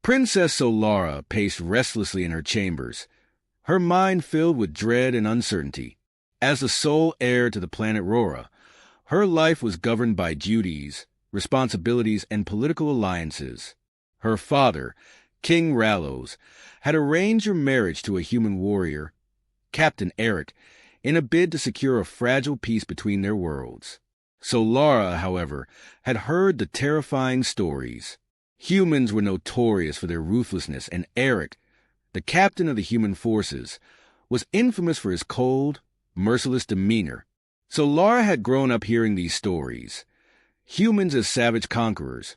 Princess Solara paced restlessly in her chambers, her mind filled with dread and uncertainty. As the sole heir to the planet Rora, her life was governed by duties, responsibilities, and political alliances. Her father, King Rallos, had arranged her marriage to a human warrior, Captain Eric, in a bid to secure a fragile peace between their worlds. Solara, however, had heard the terrifying stories. Humans were notorious for their ruthlessness, and Eric, the captain of the human forces, was infamous for his cold, merciless demeanor. Solara had grown up hearing these stories. Humans as savage conquerors,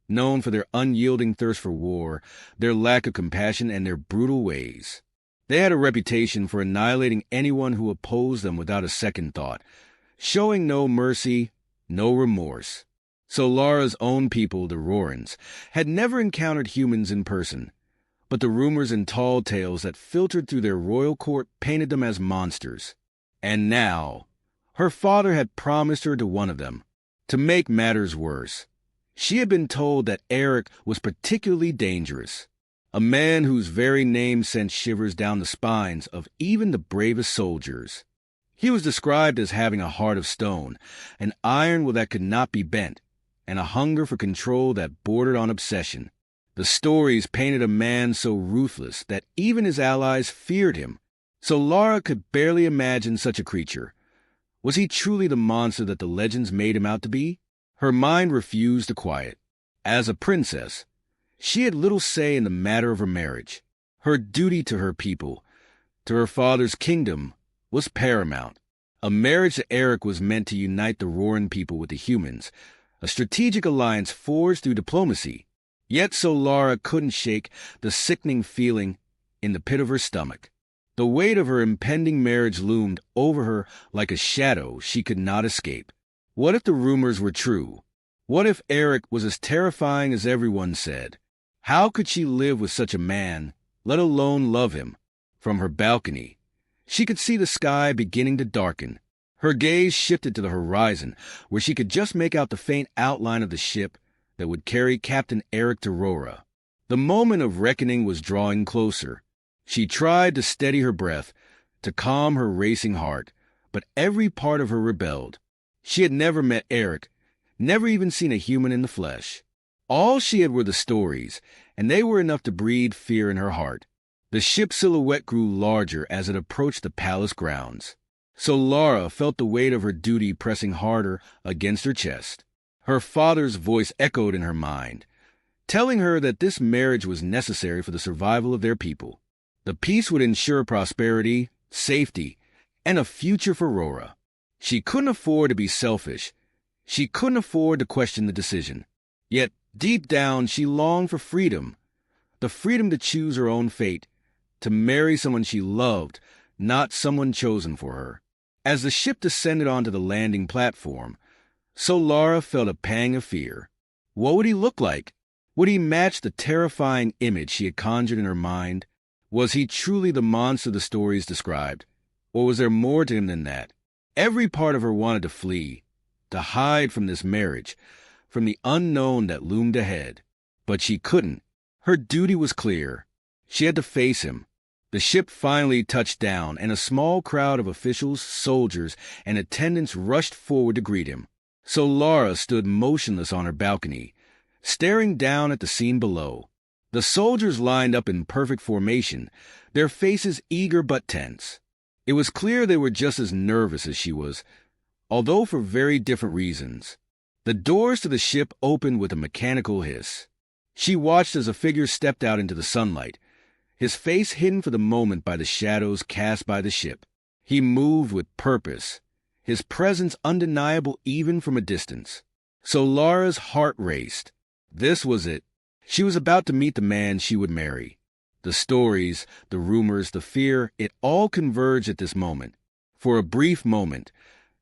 known for their unyielding thirst for war, their lack of compassion, and their brutal ways. They had a reputation for annihilating anyone who opposed them without a second thought, showing no mercy, no remorse. Solara's own people, the Rorans, had never encountered humans in person, but the rumors and tall tales that filtered through their royal court painted them as monsters. And now, her father had promised her to one of them. To make matters worse, she had been told that Eric was particularly dangerous, a man whose very name sent shivers down the spines of even the bravest soldiers. He was described as having a heart of stone, an iron will that could not be bent, and a hunger for control that bordered on obsession. The stories painted a man so ruthless that even his allies feared him. Solara could barely imagine such a creature. Was he truly the monster that the legends made him out to be? Her mind refused to quiet. As a princess, she had little say in the matter of her marriage. Her duty to her people, to her father's kingdom, was paramount. A marriage to Eric was meant to unite the Roran people with the humans, a strategic alliance forged through diplomacy. Yet Solara couldn't shake the sickening feeling in the pit of her stomach. The weight of her impending marriage loomed over her like a shadow she could not escape. What if the rumors were true? What if Eric was as terrifying as everyone said? How could she live with such a man, let alone love him? From her balcony, she could see the sky beginning to darken. Her gaze shifted to the horizon, where she could just make out the faint outline of the ship that would carry Captain Eric to Rora. The moment of reckoning was drawing closer. She tried to steady her breath, to calm her racing heart, but every part of her rebelled. She had never met Eric, never even seen a human in the flesh. All she had were the stories, and they were enough to breed fear in her heart. The ship's silhouette grew larger as it approached the palace grounds. Solara felt the weight of her duty pressing harder against her chest. Her father's voice echoed in her mind, telling her that this marriage was necessary for the survival of their people. The peace would ensure prosperity, safety, and a future for Rora. She couldn't afford to be selfish. She couldn't afford to question the decision. Yet, deep down, she longed for freedom. The freedom to choose her own fate, to marry someone she loved, not someone chosen for her. As the ship descended onto the landing platform, Solara felt a pang of fear. What would he look like? Would he match the terrifying image she had conjured in her mind? Was he truly the monster the stories described? Or was there more to him than that? Every part of her wanted to flee, to hide from this marriage, from the unknown that loomed ahead. But she couldn't. Her duty was clear. She had to face him. The ship finally touched down, and a small crowd of officials, soldiers, and attendants rushed forward to greet him. Solara stood motionless on her balcony, staring down at the scene below. The soldiers lined up in perfect formation, their faces eager but tense. It was clear they were just as nervous as she was, although for very different reasons. The doors to the ship opened with a mechanical hiss. She watched as a figure stepped out into the sunlight, his face hidden for the moment by the shadows cast by the ship. He moved with purpose, his presence undeniable even from a distance. Solara's heart raced. This was it. She was about to meet the man she would marry. The stories, the rumors, the fear, it all converged at this moment. For a brief moment,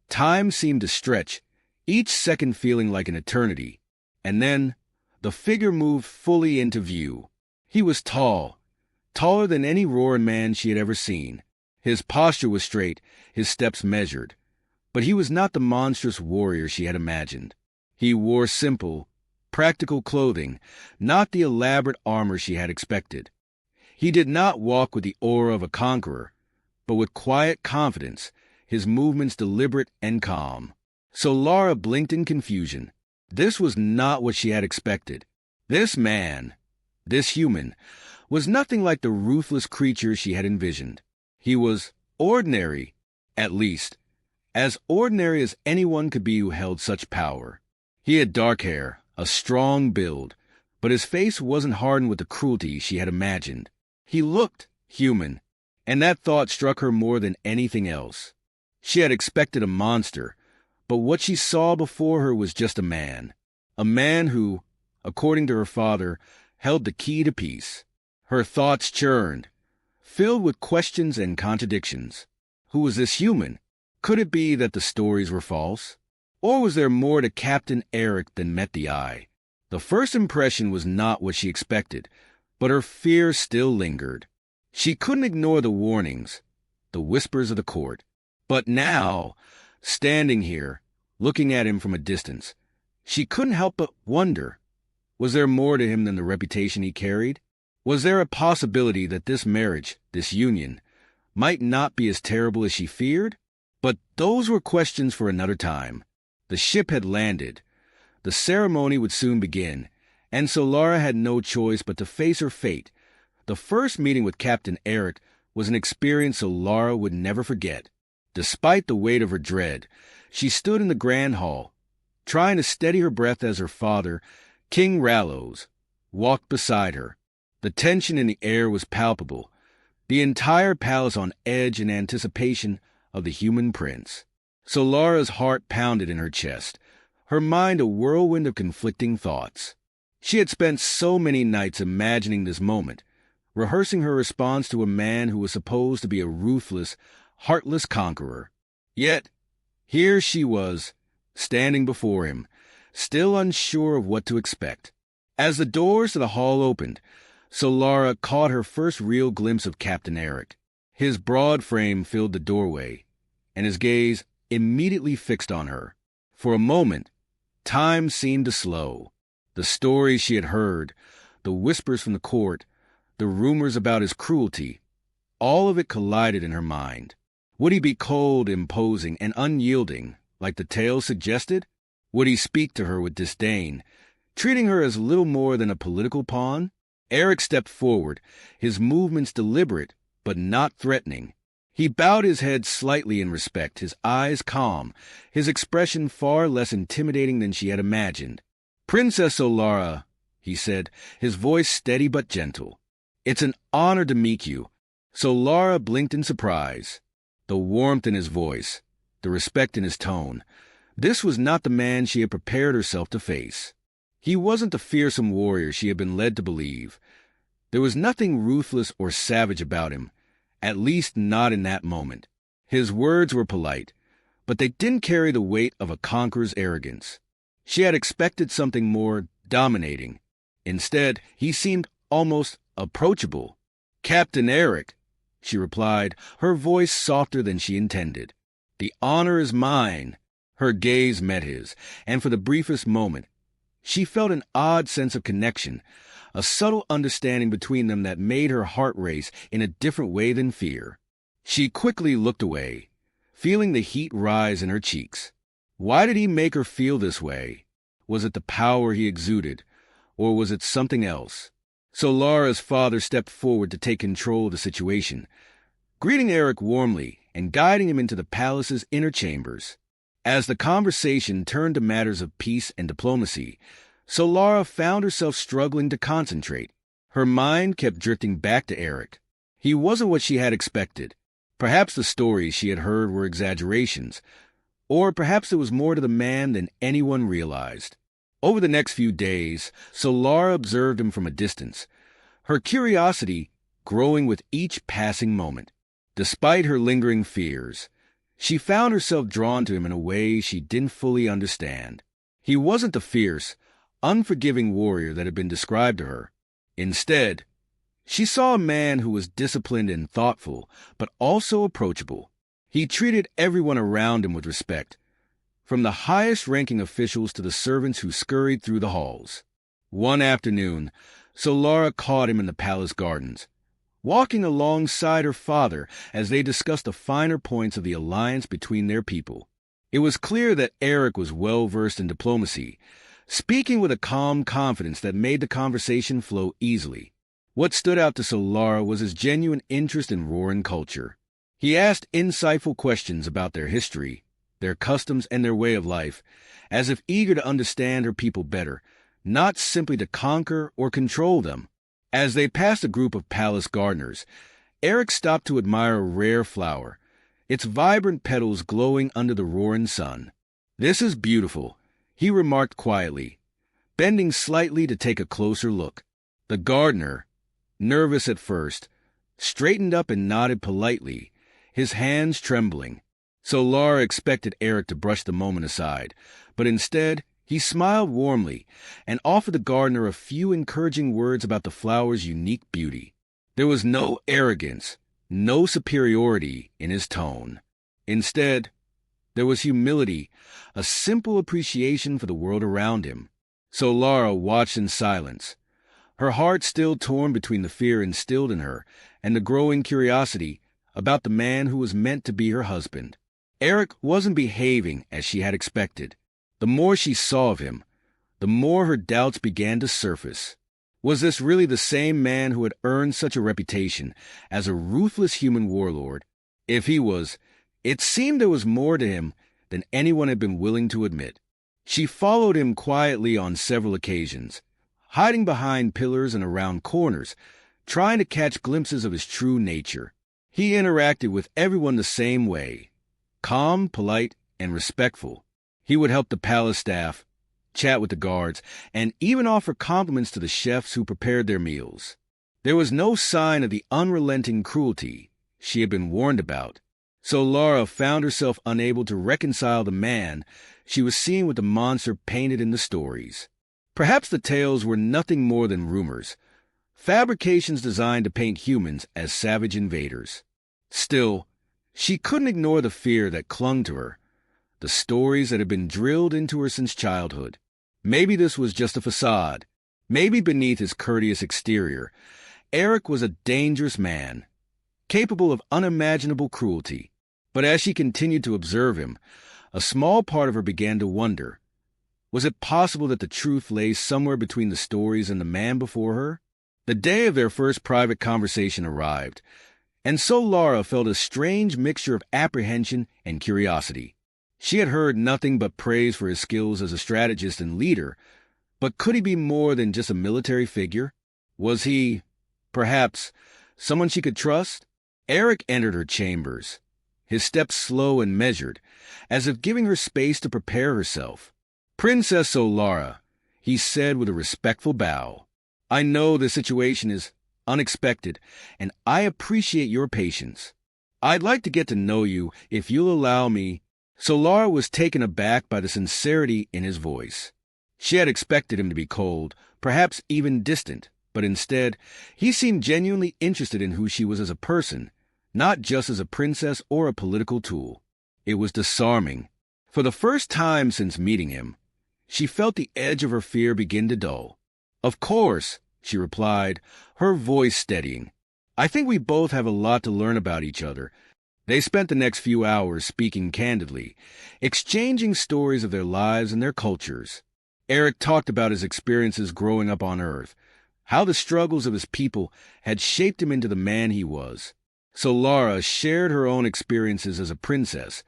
time seemed to stretch, each second feeling like an eternity. And then, the figure moved fully into view. He was tall, taller than any Roran man she had ever seen. His posture was straight, his steps measured. But he was not the monstrous warrior she had imagined. He wore simple, practical clothing, not the elaborate armor she had expected. He did not walk with the aura of a conqueror, but with quiet confidence, his movements deliberate and calm. So Lara blinked in confusion. This was not what she had expected. This man, this human, was nothing like the ruthless creature she had envisioned. He was ordinary, at least, as ordinary as anyone could be who held such power. He had dark hair, a strong build, but his face wasn't hardened with the cruelty she had imagined. He looked human, and that thought struck her more than anything else. She had expected a monster, but what she saw before her was just a man who, according to her father, held the key to peace. Her thoughts churned, filled with questions and contradictions. Who was this human? Could it be that the stories were false? Or was there more to Captain Eric than met the eye? The first impression was not what she expected, but her fear still lingered. She couldn't ignore the warnings, the whispers of the court. But now, standing here, looking at him from a distance, she couldn't help but wonder, was there more to him than the reputation he carried? Was there a possibility that this marriage, this union, might not be as terrible as she feared? But those were questions for another time. The ship had landed. The ceremony would soon begin, and so Lara had no choice but to face her fate. The first meeting with Captain Eric was an experience so Lara would never forget. Despite the weight of her dread, she stood in the grand hall, trying to steady her breath as her father, King Rallos, walked beside her. The tension in the air was palpable, the entire palace on edge in anticipation of the human prince. So Lara's heart pounded in her chest, her mind a whirlwind of conflicting thoughts. She had spent so many nights imagining this moment, rehearsing her response to a man who was supposed to be a ruthless, heartless conqueror. Yet, here she was, standing before him, still unsure of what to expect. As the doors to the hall opened, Solara caught her first real glimpse of Captain Eric. His broad frame filled the doorway, and his gaze immediately fixed on her. For a moment, time seemed to slow. The stories she had heard, the whispers from the court, the rumors about his cruelty, all of it collided in her mind. Would he be cold, imposing, and unyielding, like the tale suggested? Would he speak to her with disdain, treating her as little more than a political pawn? Eric stepped forward, his movements deliberate, but not threatening. He bowed his head slightly in respect, his eyes calm, his expression far less intimidating than she had imagined. "Princess Solara," he said, his voice steady but gentle. "It's an honor to meet you." Solara blinked in surprise. The warmth in his voice, the respect in his tone. This was not the man she had prepared herself to face. He wasn't the fearsome warrior she had been led to believe. There was nothing ruthless or savage about him, at least not in that moment. His words were polite, but they didn't carry the weight of a conqueror's arrogance. She had expected something more dominating. Instead, he seemed almost approachable. "Captain Eric," she replied, her voice softer than she intended. "The honor is mine." Her gaze met his, and for the briefest moment, she felt an odd sense of connection, a subtle understanding between them that made her heart race in a different way than fear. She quickly looked away, feeling the heat rise in her cheeks. Why did he make her feel this way? Was it the power he exuded, or was it something else? Solara's father stepped forward to take control of the situation, greeting Eric warmly and guiding him into the palace's inner chambers. As the conversation turned to matters of peace and diplomacy, Solara found herself struggling to concentrate. Her mind kept drifting back to Eric. He wasn't what she had expected. Perhaps the stories she had heard were exaggerations, or perhaps there was more to the man than anyone realized. Over the next few days, Solara observed him from a distance, her curiosity growing with each passing moment. Despite her lingering fears, she found herself drawn to him in a way she didn't fully understand. He wasn't the fierce, unforgiving warrior that had been described to her. Instead, she saw a man who was disciplined and thoughtful, but also approachable. He treated everyone around him with respect, from the highest-ranking officials to the servants who scurried through the halls. One afternoon, Solara caught him in the palace gardens, walking alongside her father as they discussed the finer points of the alliance between their people. It was clear that Eric was well-versed in diplomacy, speaking with a calm confidence that made the conversation flow easily. What stood out to Solara was his genuine interest in Roran culture. He asked insightful questions about their history, their customs, and their way of life, as if eager to understand her people better, not simply to conquer or control them. As they passed a group of palace gardeners, Eric stopped to admire a rare flower, its vibrant petals glowing under the roaring sun. "This is beautiful," he remarked quietly, bending slightly to take a closer look. The gardener, nervous at first, straightened up and nodded politely, his hands trembling. Solara expected Eric to brush the moment aside, but instead he smiled warmly and offered the gardener a few encouraging words about the flower's unique beauty. There was no arrogance, no superiority in his tone. Instead, there was humility, a simple appreciation for the world around him. Solara watched in silence, her heart still torn between the fear instilled in her and the growing curiosity about the man who was meant to be her husband. Eric wasn't behaving as she had expected. The more she saw of him, the more her doubts began to surface. Was this really the same man who had earned such a reputation as a ruthless human warlord? If he was, it seemed there was more to him than anyone had been willing to admit. She followed him quietly on several occasions, hiding behind pillars and around corners, trying to catch glimpses of his true nature. He interacted with everyone the same way, calm, polite, and respectful. He would help the palace staff, chat with the guards, and even offer compliments to the chefs who prepared their meals. There was no sign of the unrelenting cruelty she had been warned about. Solara found herself unable to reconcile the man she was seeing with the monster painted in the stories. Perhaps the tales were nothing more than rumors, fabrications designed to paint humans as savage invaders. Still, she couldn't ignore the fear that clung to her, the stories that had been drilled into her since childhood. Maybe this was just a facade. Maybe beneath his courteous exterior, Eric was a dangerous man, capable of unimaginable cruelty. But as she continued to observe him, a small part of her began to wonder, was it possible that the truth lay somewhere between the stories and the man before her? The day of their first private conversation arrived, and Solara felt a strange mixture of apprehension and curiosity. She had heard nothing but praise for his skills as a strategist and leader, but could he be more than just a military figure? Was he, perhaps, someone she could trust? Eric entered her chambers, his steps slow and measured, as if giving her space to prepare herself. "Princess Solara," he said with a respectful bow, "I know the situation is unexpected, and I appreciate your patience. I'd like to get to know you if you'll allow me." Solara was taken aback by the sincerity in his voice. She had expected him to be cold, perhaps even distant, but instead, he seemed genuinely interested in who she was as a person, not just as a princess or a political tool. It was disarming. For the first time since meeting him, she felt the edge of her fear begin to dull. "Of course," she replied, her voice steadying. "I think we both have a lot to learn about each other." They spent the next few hours speaking candidly, exchanging stories of their lives and their cultures. Eric talked about his experiences growing up on Earth, how the struggles of his people had shaped him into the man he was. Solara shared her own experiences as a princess,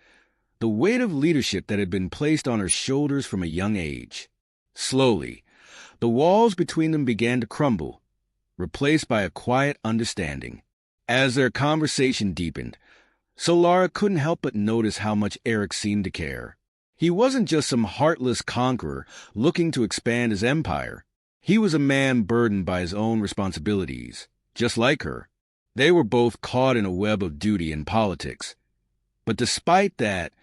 the weight of leadership that had been placed on her shoulders from a young age. Slowly, the walls between them began to crumble, replaced by a quiet understanding. As their conversation deepened, Solara couldn't help but notice how much Eric seemed to care. He wasn't just some heartless conqueror looking to expand his empire. He was a man burdened by his own responsibilities, just like her. They were both caught in a web of duty and politics. But despite that,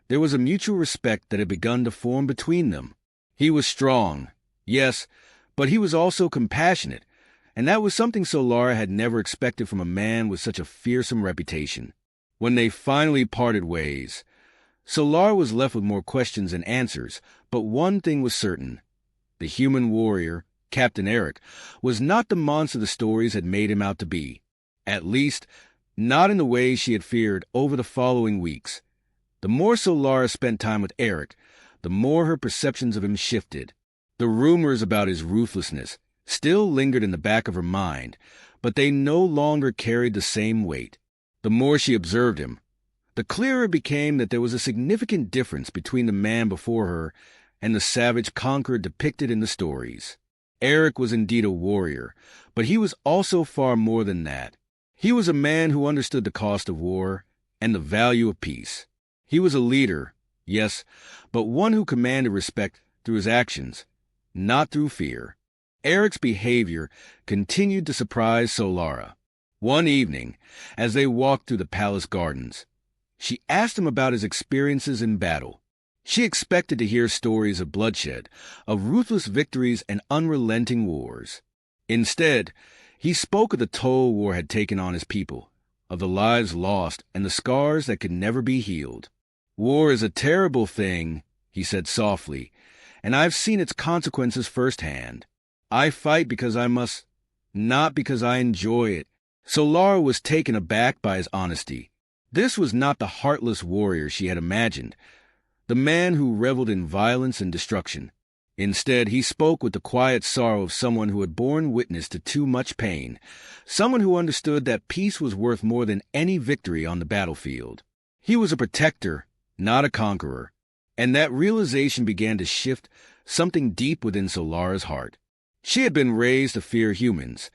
there was a mutual respect that had begun to form between them. He was strong, yes, but he was also compassionate, and that was something Solara had never expected from a man with such a fearsome reputation. When they finally parted ways, Solara was left with more questions than answers, but one thing was certain. The human warrior, Captain Eric, was not the monster the stories had made him out to be. At least, not in the way she had feared over the following weeks. The more Solara spent time with Eric, the more her perceptions of him shifted. The rumors about his ruthlessness still lingered in the back of her mind, but they no longer carried the same weight. The more she observed him, the clearer it became that there was a significant difference between the man before her and the savage conqueror depicted in the stories. Eric was indeed a warrior, but he was also far more than that. He was a man who understood the cost of war and the value of peace. He was a leader, yes, but one who commanded respect through his actions, not through fear. Eric's behavior continued to surprise Solara. One evening, as they walked through the palace gardens, she asked him about his experiences in battle. She expected to hear stories of bloodshed, of ruthless victories and unrelenting wars. Instead, he spoke of the toll war had taken on his people, of the lives lost and the scars that could never be healed. "War is a terrible thing," he said softly, "and I've seen its consequences firsthand. I fight because I must, not because I enjoy it." Solara was taken aback by his honesty. This was not the heartless warrior she had imagined, the man who reveled in violence and destruction. Instead, he spoke with the quiet sorrow of someone who had borne witness to too much pain, someone who understood that peace was worth more than any victory on the battlefield. He was a protector, not a conqueror, and that realization began to shift something deep within Solara's heart. She had been raised to fear humans,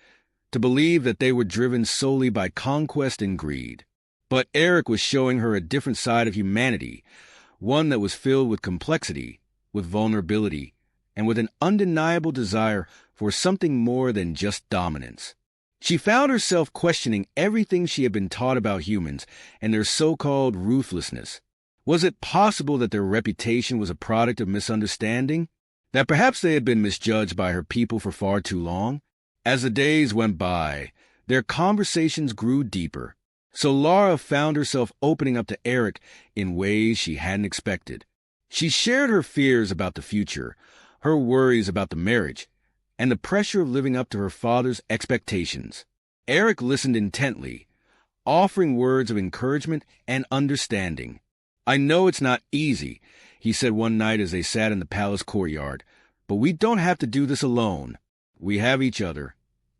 to believe that they were driven solely by conquest and greed. But Eric was showing her a different side of humanity, one that was filled with complexity, with vulnerability, and with an undeniable desire for something more than just dominance. She found herself questioning everything she had been taught about humans and their so-called ruthlessness. Was it possible that their reputation was a product of misunderstanding? That perhaps they had been misjudged by her people for far too long? As the days went by, their conversations grew deeper. Solara found herself opening up to Eric in ways she hadn't expected. She shared her fears about the future, her worries about the marriage, and the pressure of living up to her father's expectations. Eric listened intently, offering words of encouragement and understanding. "I know it's not easy," he said one night as they sat in the palace courtyard, "but we don't have to do this alone. We have each other,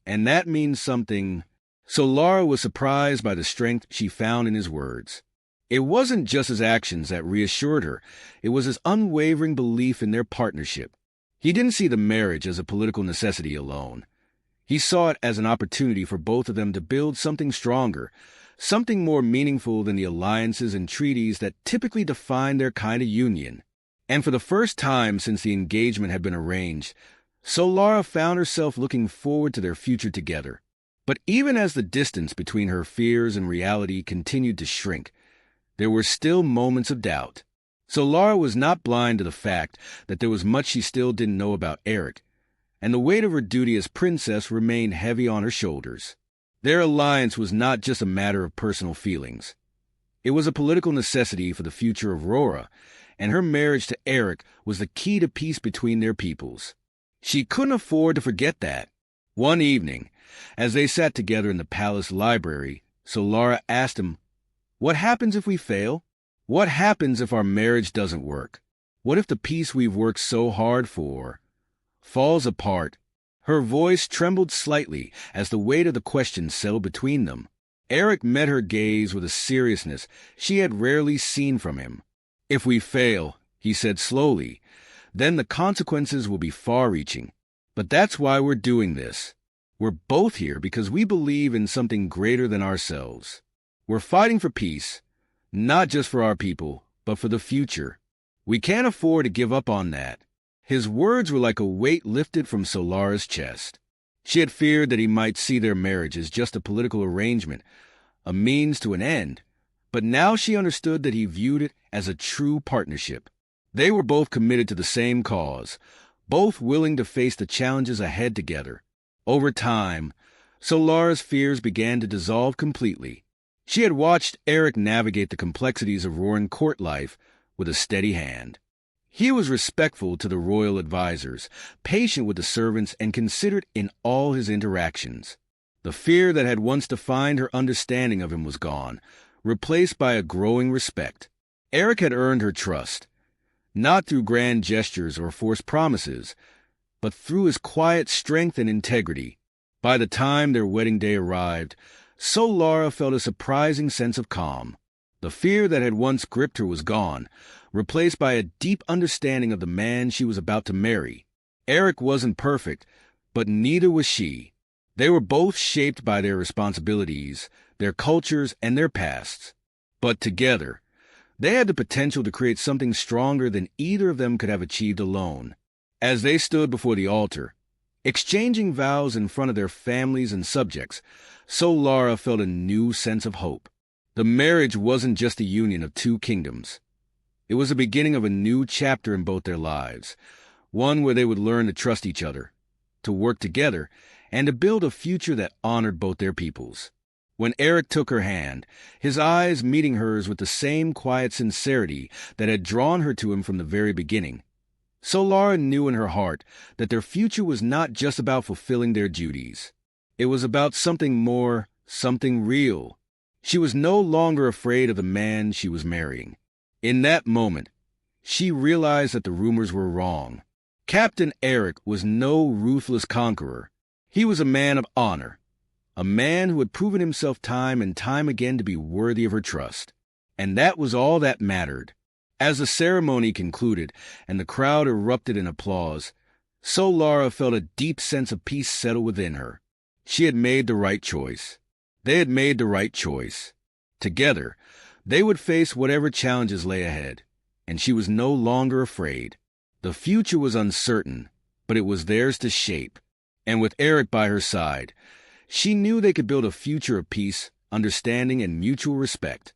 and that means something." Solara was surprised by the strength she found in his words. It wasn't just his actions that reassured her, it was his unwavering belief in their partnership. He didn't see the marriage as a political necessity alone. He saw it as an opportunity for both of them to build something stronger, something more meaningful than the alliances and treaties that typically define their kind of union. And for the first time since the engagement had been arranged, Solara found herself looking forward to their future together. But even as the distance between her fears and reality continued to shrink, there were still moments of doubt. Solara was not blind to the fact that there was much she still didn't know about Eric, and the weight of her duty as princess remained heavy on her shoulders. Their alliance was not just a matter of personal feelings. It was a political necessity for the future of Rora, and her marriage to Eric was the key to peace between their peoples. She couldn't afford to forget that. One evening, as they sat together in the palace library, Solara asked him, "What happens if we fail? What happens if our marriage doesn't work? What if the peace we've worked so hard for falls apart?" Her voice trembled slightly as the weight of the question settled between them. Eric met her gaze with a seriousness she had rarely seen from him. "If we fail," he said slowly, "then the consequences will be far-reaching. But that's why we're doing this. We're both here because we believe in something greater than ourselves. We're fighting for peace, not just for our people, but for the future. We can't afford to give up on that." His words were like a weight lifted from Solara's chest. She had feared that he might see their marriage as just a political arrangement, a means to an end, but now she understood that he viewed it as a true partnership. They were both committed to the same cause, both willing to face the challenges ahead together. Over time, Solara's fears began to dissolve completely. She had watched Eric navigate the complexities of Roran court life with a steady hand. He was respectful to the royal advisors, patient with the servants, and considered in all his interactions. The fear that had once defined her understanding of him was gone, replaced by a growing respect. Eric had earned her trust, not through grand gestures or forced promises, but through his quiet strength and integrity. By the time their wedding day arrived, Solara felt a surprising sense of calm. The fear that had once gripped her was gone, replaced by a deep understanding of the man she was about to marry. Eric wasn't perfect, but neither was she. They were both shaped by their responsibilities, their cultures, and their pasts. But together, they had the potential to create something stronger than either of them could have achieved alone. As they stood before the altar, exchanging vows in front of their families and subjects, Solara felt a new sense of hope. The marriage wasn't just a union of two kingdoms. It was the beginning of a new chapter in both their lives, one where they would learn to trust each other, to work together, and to build a future that honored both their peoples. When Eric took her hand, his eyes meeting hers with the same quiet sincerity that had drawn her to him from the very beginning, Solara knew in her heart that their future was not just about fulfilling their duties. It was about something more, something real. She was no longer afraid of the man she was marrying. In that moment, she realized that the rumors were wrong. Captain Eric was no ruthless conqueror. He was a man of honor, a man who had proven himself time and time again to be worthy of her trust. And that was all that mattered. As the ceremony concluded and the crowd erupted in applause, Solara felt a deep sense of peace settle within her. She had made the right choice. They had made the right choice. Together, they would face whatever challenges lay ahead, and she was no longer afraid. The future was uncertain, but it was theirs to shape. And with Eric by her side, she knew they could build a future of peace, understanding, and mutual respect.